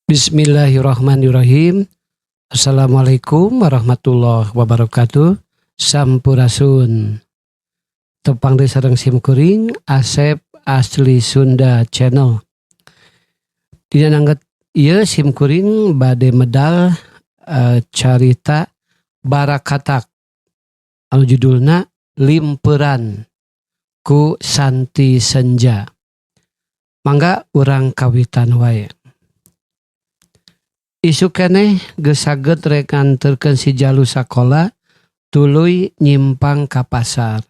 Bismillahirrahmanirrahim. Assalamualaikum warahmatullahi wabarakatuh. Sampurasun. Tepang di sareng simkuring Asep Asli Sunda Channel. Dina nangget ieu simkuring bade medal carita Barakatak anu judulna Limperan ku Santi Senja. Mangga urang kawitan wae. Isu keneh geus saged rek nganterkeun si Jalu sakola tuluy nyimpang ka pasar.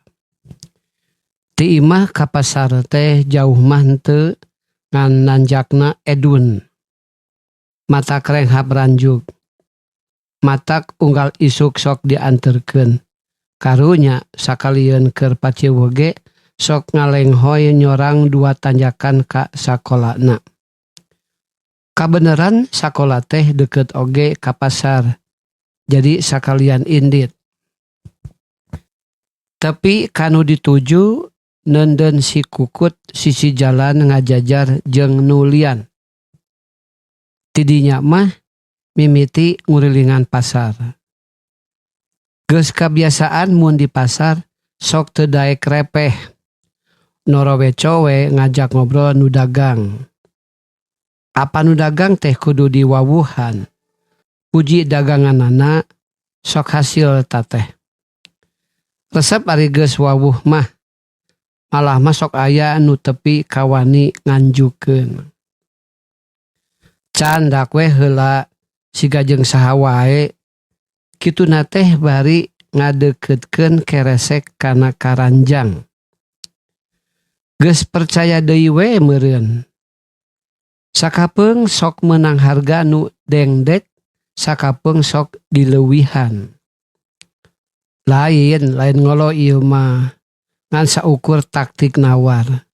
Ti imah ka pasar teh jauh mah henteu ngan nanjakna edun. Matak renghap ranjuk. Matak unggal isuk sok dianterkeun. Karunya sakalieun keur pacieu ge sok ngalenghoy nyorang 2 tanjakan ka sakolana. Kabeneran sakola teh deket oge ka pasar. Jadi sakalian indit. Tapi kanu dituju nenden si Kukut sisi jalan ngajajar jeung nulian. Tidinya mah mimiti ngurilingan pasar. Geus kabiasaan mun di pasar sok teu daek repeh. Norowe cowe ngajak ngobrol nu dagang. Apa nu dagang teh kudu diwawuhan. Puji daganganana sok hasil tateh. Resep ari geus wawuh mah malah masok aya nu tepi kawani nganjukeun. Can dak we heula siga jeung saha wae kituna teh bari ngadeuketkeun keresek kana karanjang. Geus percaya deui we meureun. Sakapeung sok menang harga nu dengdek, sakapeung sok dileuwihan. Lain ngolo ieu mah ngan saukur taktik nawar.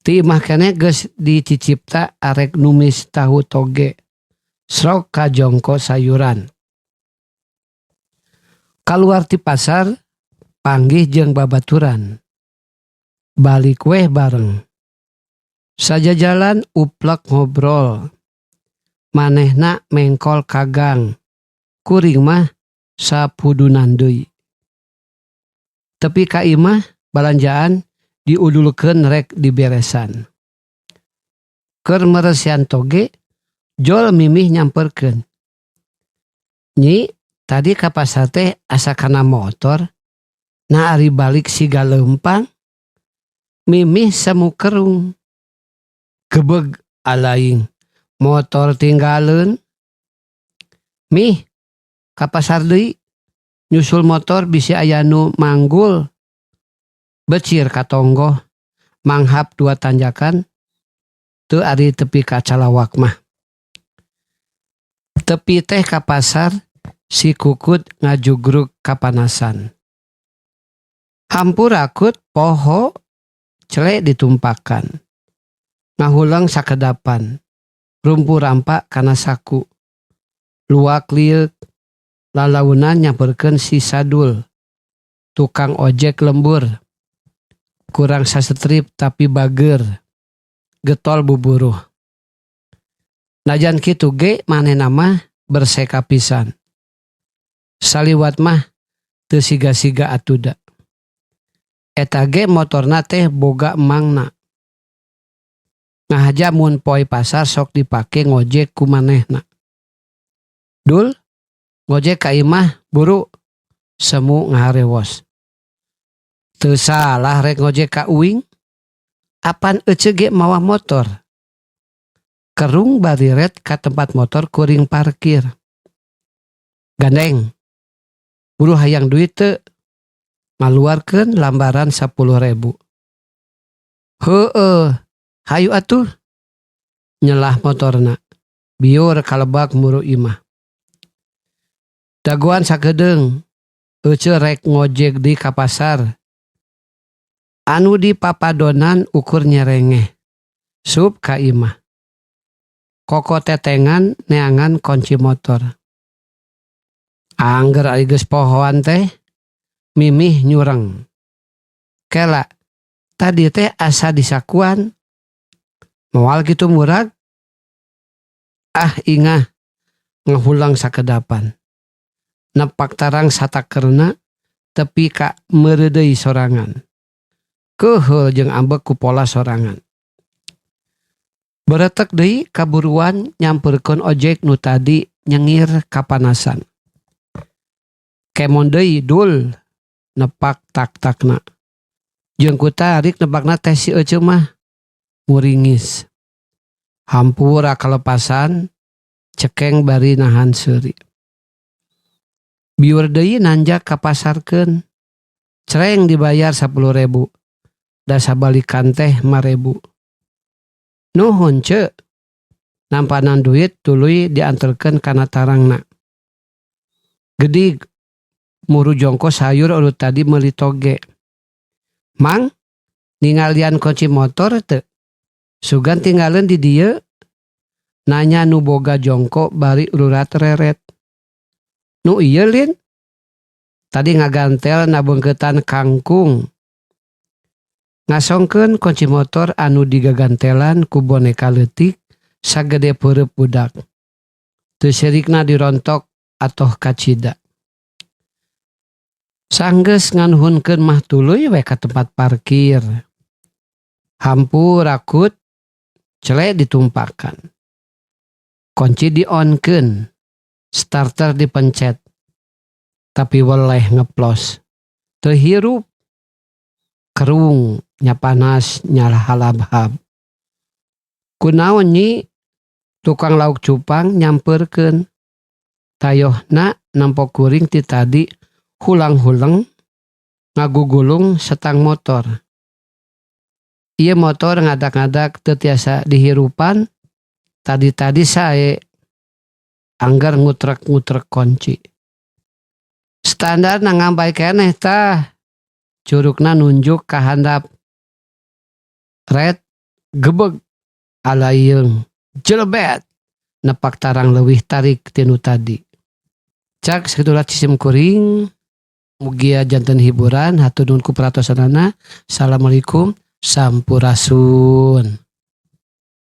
Ti imah keneh geus dicicipta arek numis tahu toge. Srok kajongko sayuran. Kaluar ti pasar panggih jeung babaturan. Balik weh bareng. Saja jalan uplek ngobrol. Manehna mengkol kagang. Kuring mah sapudunan deui. Tepi ka imah balanjaan diudulkeun rek diberesan. Keur meresian toge Jol mimih nyamperkeun. Nyi, tadi ka pasar teh asa kana motor. Na ari balik siga leumpang. Mimih semu kerung. Gebeg alaing motor tinggaleun. Mih ka pasar deui nyusul motor bisi aya nu manggul. Becir ka tonggo manghap 2 tanjakan teu ari tepi ka calawak mah. Tepi teh ka pasar si Kukut ngajugruk kapanasan. Hampur akut poho celek ditumpakan. Ngahulang sakedapan, rumpu rampak kana saku. Luak liuk, lalaunan nyamperkeun si Sadul, tukang ojek lembur. Kurang sasetrip tapi bager, getol buburuh. Najan kitu ge manehna mah berseka pisan. Saliwat mah teu siga-siga atuda. Eta ge motorna teh boga emangna. Ngahaja mun poe pasar sok dipake ngojek ku manehna. Dul, ngojek ka imah buru, semu ngaharewos. Teu salah rek ngojek ka uing. Apan ece ge mawa motor. Kerung bari ret ka tempat motor kuring parkir. Gandeng, buru hayang duit teu. Ngaluarkeun lambaran 10.000. Heueuh. Hayu atuh, nyelah motorna, biur kalebak muru imah. Dagoan sakedeung, ece rek ngojek di ka pasar. Anu di papadonan ukur nyerengeh, sup ka imah. Koko tetengan neangan kunci motor. Angger ari geus pohoan teh, mimih nyureng. Kela, tadi teh asa disakuan. Moal gitu murag. ingah ngehulang sakedapan. Nepak tarang satakerna tepi ka meredei sorangan. Keheul jeung ambek ku pola sorangan. Beretek deui kaburuan nyamperkeun ojek nu tadi nyengir kapanasan. Kemon deui dul nepak tak-takna. Jeung ku tarik nebakna teh si euceum mah muringis. Hampura kalepasan cekeng bari nahan seuri. Biur deui nanjak kapasarkeun. Cereng dibayar 10.000. Da sabalikan teh 5.000. Nuhun ce. Nampanan duit tuluy dianterkeun kana tarangna. Gedig muru jongko sayur urut tadi meuli toge. Mang, ningalian kunci motor teu? Sugan tinggalin di dieu. Nanya nu boga jongko bari ururat reret. Nu ieu Lin? Tadi ngagantel nabengketan kangkung. Ngasongkeun kunci motor anu digagantelan ku boneka leutik sagede peureup budak. Teu sirikna dirontok atoh kacida. Sanggeus nganuhunkeun mah tuluy we ka tempat parkir. Hampur rakut cele ditumpakan. Kunci di-onkeun. Starter dipencet. Tapi weleh ngeplos. Teu hirup. Kerung nya panas nya halab-hab. Kunaon nyi? Tukang lauk cupang nyamperkeun. Tayohna nampo kuring ti tadi hulang-huleng ngagugulung setang motor. Ieu motor ngadak-ngadak teu tiasa dihirupan. Tadi-tadi sae anggar ngutrek-ngutrek kunci. Standar nangampai keneh tah. Curugna nunjuk ka handap. Red gebeg alayeung jelebet nepak tarang leuwih tarik tinu tadi. Cak sakitu cisim kuring. Mugia janten hiburan hatur nuhun ku paratosanana. Assalamualaikum sampurasun.